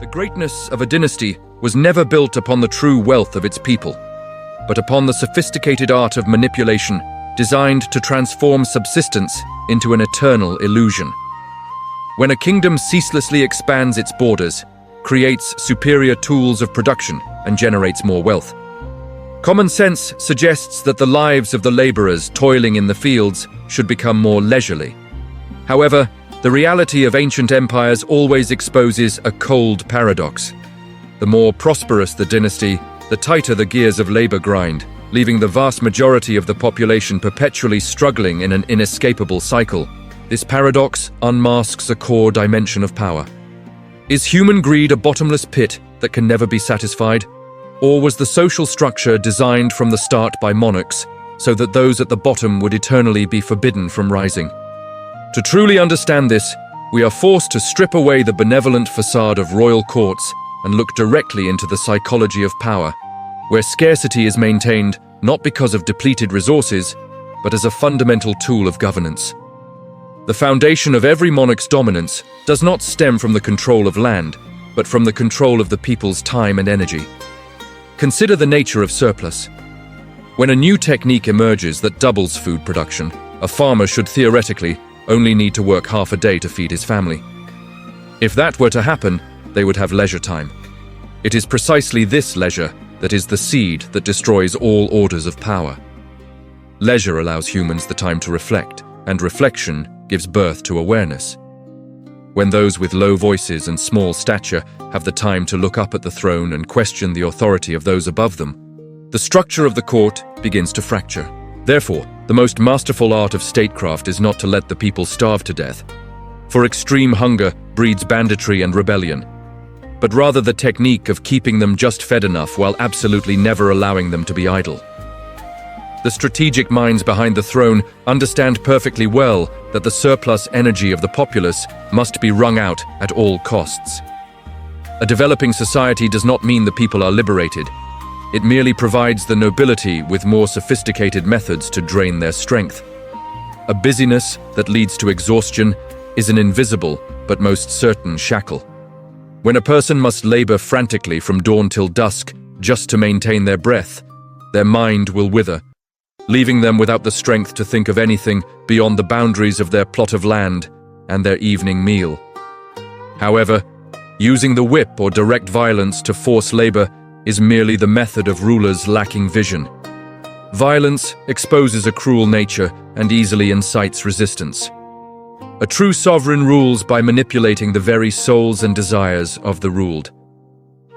The greatness of a dynasty was never built upon the true wealth of its people, but upon the sophisticated art of manipulation designed to transform subsistence into an eternal illusion. When a kingdom ceaselessly expands its borders, creates superior tools of production, and generates more wealth, common sense suggests that the lives of the laborers toiling in the fields should become more leisurely. However, the reality of ancient empires always exposes a cold paradox. The more prosperous the dynasty, the tighter the gears of labor grind, leaving the vast majority of the population perpetually struggling in an inescapable cycle. This paradox unmasks a core dimension of power. Is human greed a bottomless pit that can never be satisfied? Or was the social structure designed from the start by monarchs so that those at the bottom would eternally be forbidden from rising? To truly understand this, we are forced to strip away the benevolent facade of royal courts and look directly into the psychology of power, where scarcity is maintained not because of depleted resources, but as a fundamental tool of governance. The foundation of every monarch's dominance does not stem from the control of land, but from the control of the people's time and energy. Consider the nature of surplus. When a new technique emerges that doubles food production, a farmer should theoretically only need to work half a day to feed his family. If that were to happen, they would have leisure time. It is precisely this leisure that is the seed that destroys all orders of power. Leisure allows humans the time to reflect, and reflection gives birth to awareness. When those with low voices and small stature have the time to look up at the throne and question the authority of those above them, the structure of the court begins to fracture. Therefore, the most masterful art of statecraft is not to let the people starve to death, for extreme hunger breeds banditry and rebellion, but rather the technique of keeping them just fed enough while absolutely never allowing them to be idle. The strategic minds behind the throne understand perfectly well that the surplus energy of the populace must be wrung out at all costs. A developing society does not mean the people are liberated. It merely provides the nobility with more sophisticated methods to drain their strength. A busyness that leads to exhaustion is an invisible but most certain shackle. When a person must labor frantically from dawn till dusk just to maintain their breath, their mind will wither, leaving them without the strength to think of anything beyond the boundaries of their plot of land and their evening meal. However, using the whip or direct violence to force labor is merely the method of rulers lacking vision. Violence exposes a cruel nature and easily incites resistance. A true sovereign rules by manipulating the very souls and desires of the ruled.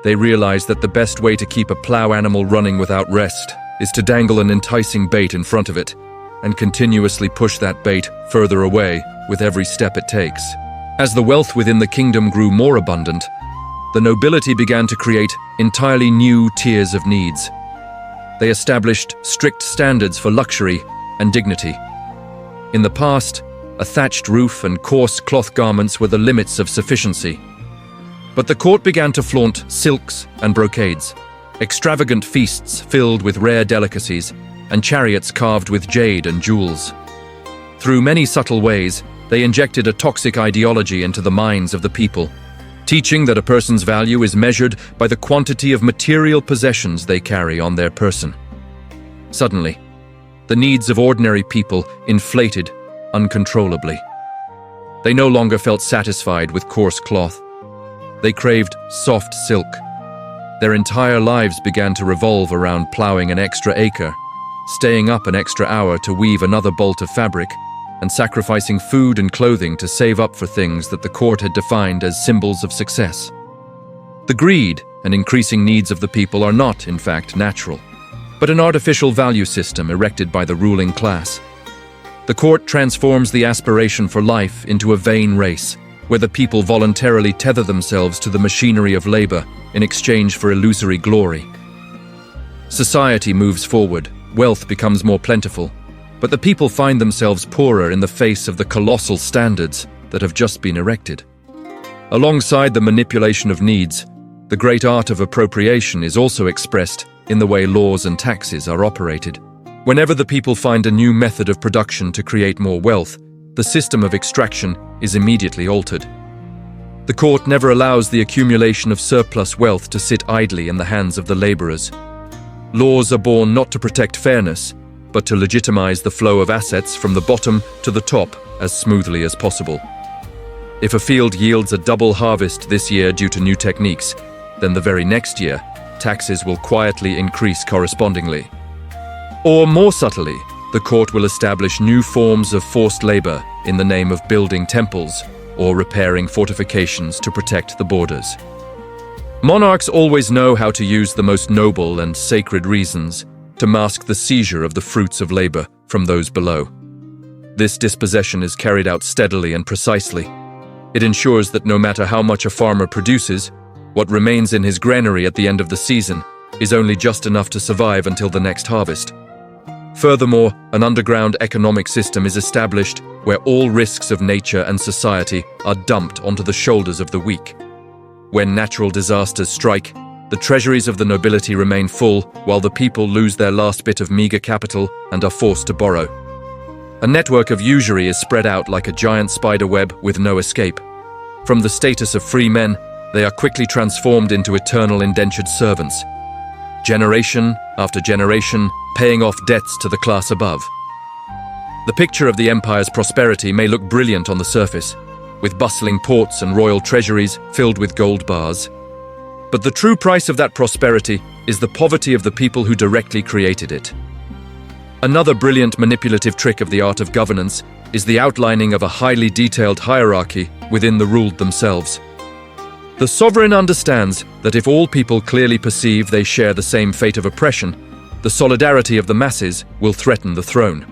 They realize that the best way to keep a plow animal running without rest is to dangle an enticing bait in front of it and continuously push that bait further away with every step it takes. As the wealth within the kingdom grew more abundant, the nobility began to create entirely new tiers of needs. They established strict standards for luxury and dignity. In the past, a thatched roof and coarse cloth garments were the limits of sufficiency. But the court began to flaunt silks and brocades, extravagant feasts filled with rare delicacies, and chariots carved with jade and jewels. Through many subtle ways, they injected a toxic ideology into the minds of the people, teaching that a person's value is measured by the quantity of material possessions they carry on their person. Suddenly, the needs of ordinary people inflated uncontrollably. They no longer felt satisfied with coarse cloth. They craved soft silk. Their entire lives began to revolve around plowing an extra acre, staying up an extra hour to weave another bolt of fabric, and sacrificing food and clothing to save up for things that the court had defined as symbols of success. The greed and increasing needs of the people are not, in fact, natural, but an artificial value system erected by the ruling class. The court transforms the aspiration for life into a vain race, where the people voluntarily tether themselves to the machinery of labor in exchange for illusory glory. Society moves forward, wealth becomes more plentiful, but the people find themselves poorer in the face of the colossal standards that have just been erected. Alongside the manipulation of needs, the great art of appropriation is also expressed in the way laws and taxes are operated. Whenever the people find a new method of production to create more wealth, the system of extraction is immediately altered. The court never allows the accumulation of surplus wealth to sit idly in the hands of the laborers. Laws are born not to protect fairness, but to legitimize the flow of assets from the bottom to the top as smoothly as possible. If a field yields a double harvest this year due to new techniques, then the very next year, taxes will quietly increase correspondingly. Or more subtly, the court will establish new forms of forced labor in the name of building temples or repairing fortifications to protect the borders. Monarchs always know how to use the most noble and sacred reasons to mask the seizure of the fruits of labor from those below. This dispossession is carried out steadily and precisely. It ensures that no matter how much a farmer produces, what remains in his granary at the end of the season is only just enough to survive until the next harvest. Furthermore, an underground economic system is established where all risks of nature and society are dumped onto the shoulders of the weak. When natural disasters strike, the treasuries of the nobility remain full while the people lose their last bit of meager capital and are forced to borrow. A network of usury is spread out like a giant spider web with no escape. From the status of free men, they are quickly transformed into eternal indentured servants, generation after generation paying off debts to the class above. The picture of the empire's prosperity may look brilliant on the surface, with bustling ports and royal treasuries filled with gold bars. But the true price of that prosperity is the poverty of the people who directly created it. Another brilliant manipulative trick of the art of governance is the outlining of a highly detailed hierarchy within the ruled themselves. The sovereign understands that if all people clearly perceive they share the same fate of oppression, the solidarity of the masses will threaten the throne.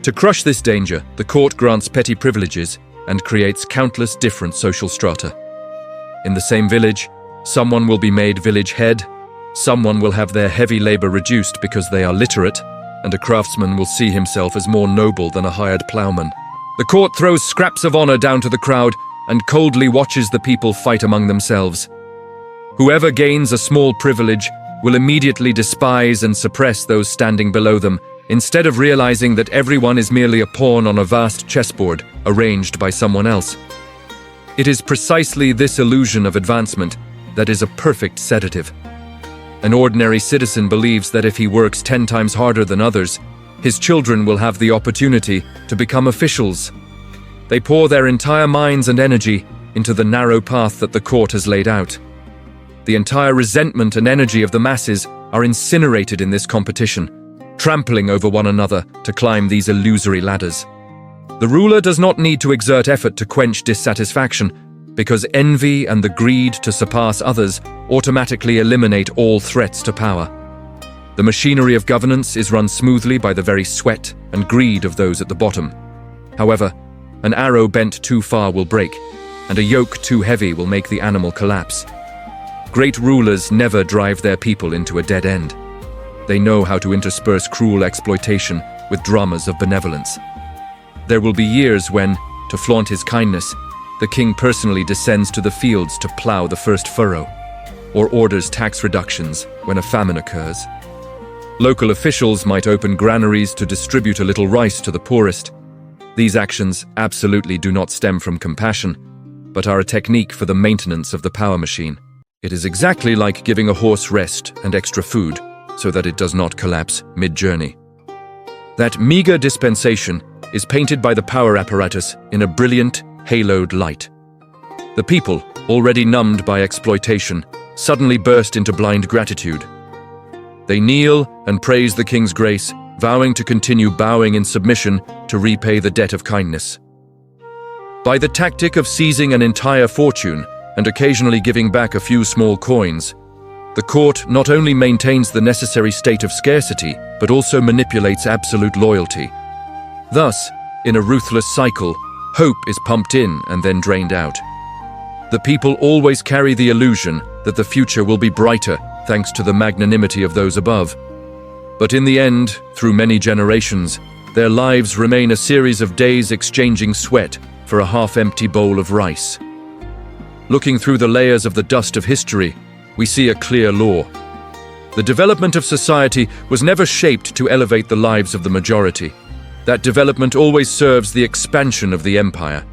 To crush this danger, the court grants petty privileges and creates countless different social strata. In the same village, someone will be made village head, someone will have their heavy labor reduced because they are literate, and a craftsman will see himself as more noble than a hired plowman. The court throws scraps of honor down to the crowd and coldly watches the people fight among themselves. Whoever gains a small privilege will immediately despise and suppress those standing below them, instead of realizing that everyone is merely a pawn on a vast chessboard arranged by someone else. It is precisely this illusion of advancement that is a perfect sedative. An ordinary citizen believes that if he works 10 times harder than others, his children will have the opportunity to become officials. They pour their entire minds and energy into the narrow path that the court has laid out. The entire resentment and energy of the masses are incinerated in this competition, trampling over one another to climb these illusory ladders. The ruler does not need to exert effort to quench dissatisfaction, because envy and the greed to surpass others automatically eliminate all threats to power. The machinery of governance is run smoothly by the very sweat and greed of those at the bottom. However, an arrow bent too far will break, and a yoke too heavy will make the animal collapse. Great rulers never drive their people into a dead end. They know how to intersperse cruel exploitation with dramas of benevolence. There will be years when, to flaunt his kindness, the king personally descends to the fields to plow the first furrow, or orders tax reductions when a famine occurs. Local officials might open granaries to distribute a little rice to the poorest. These actions absolutely do not stem from compassion, but are a technique for the maintenance of the power machine. It is exactly like giving a horse rest and extra food, so that it does not collapse mid-journey. That meager dispensation is painted by the power apparatus in a brilliant, haloed light. The people, already numbed by exploitation, suddenly burst into blind gratitude. They kneel and praise the king's grace, vowing to continue bowing in submission to repay the debt of kindness. By the tactic of seizing an entire fortune and occasionally giving back a few small coins, the court not only maintains the necessary state of scarcity, but also manipulates absolute loyalty. Thus, in a ruthless cycle, hope is pumped in and then drained out. The people always carry the illusion that the future will be brighter thanks to the magnanimity of those above. But in the end, through many generations, their lives remain a series of days exchanging sweat for a half-empty bowl of rice. Looking through the layers of the dust of history, we see a clear law. The development of society was never shaped to elevate the lives of the majority. That development always serves the expansion of the empire.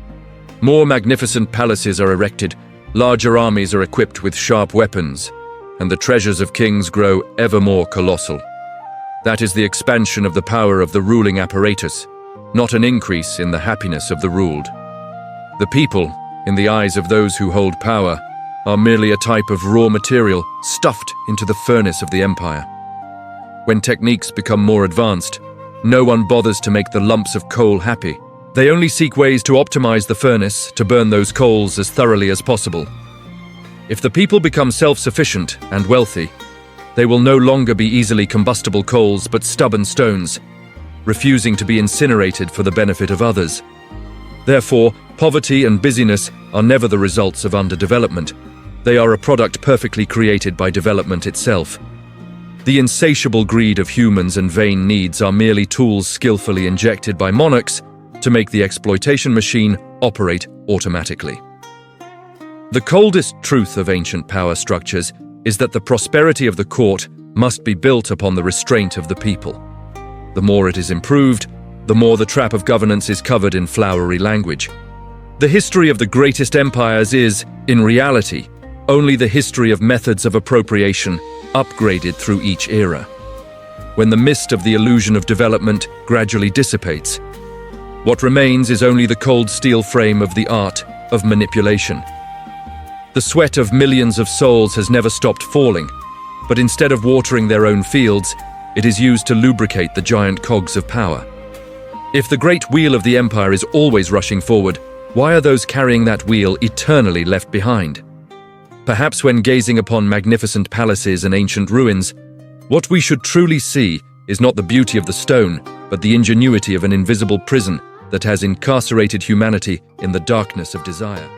More magnificent palaces are erected, larger armies are equipped with sharp weapons, and the treasures of kings grow ever more colossal. That is the expansion of the power of the ruling apparatus, not an increase in the happiness of the ruled. The people, in the eyes of those who hold power, are merely a type of raw material stuffed into the furnace of the empire. When techniques become more advanced, no one bothers to make the lumps of coal happy. They only seek ways to optimize the furnace to burn those coals as thoroughly as possible. If the people become self-sufficient and wealthy, they will no longer be easily combustible coals but stubborn stones, refusing to be incinerated for the benefit of others. Therefore, poverty and busyness are never the results of underdevelopment. They are a product perfectly created by development itself. The insatiable greed of humans and vain needs are merely tools skillfully injected by monarchs to make the exploitation machine operate automatically. The coldest truth of ancient power structures is that the prosperity of the court must be built upon the restraint of the people. The more it is improved, the more the trap of governance is covered in flowery language. The history of the greatest empires is, in reality, only the history of methods of appropriation upgraded through each era. When the mist of the illusion of development gradually dissipates, what remains is only the cold steel frame of the art of manipulation. The sweat of millions of souls has never stopped falling, but instead of watering their own fields, it is used to lubricate the giant cogs of power. If the great wheel of the empire is always rushing forward, why are those carrying that wheel eternally left behind? Perhaps when gazing upon magnificent palaces and ancient ruins, what we should truly see is not the beauty of the stone, but the ingenuity of an invisible prison that has incarcerated humanity in the darkness of desire.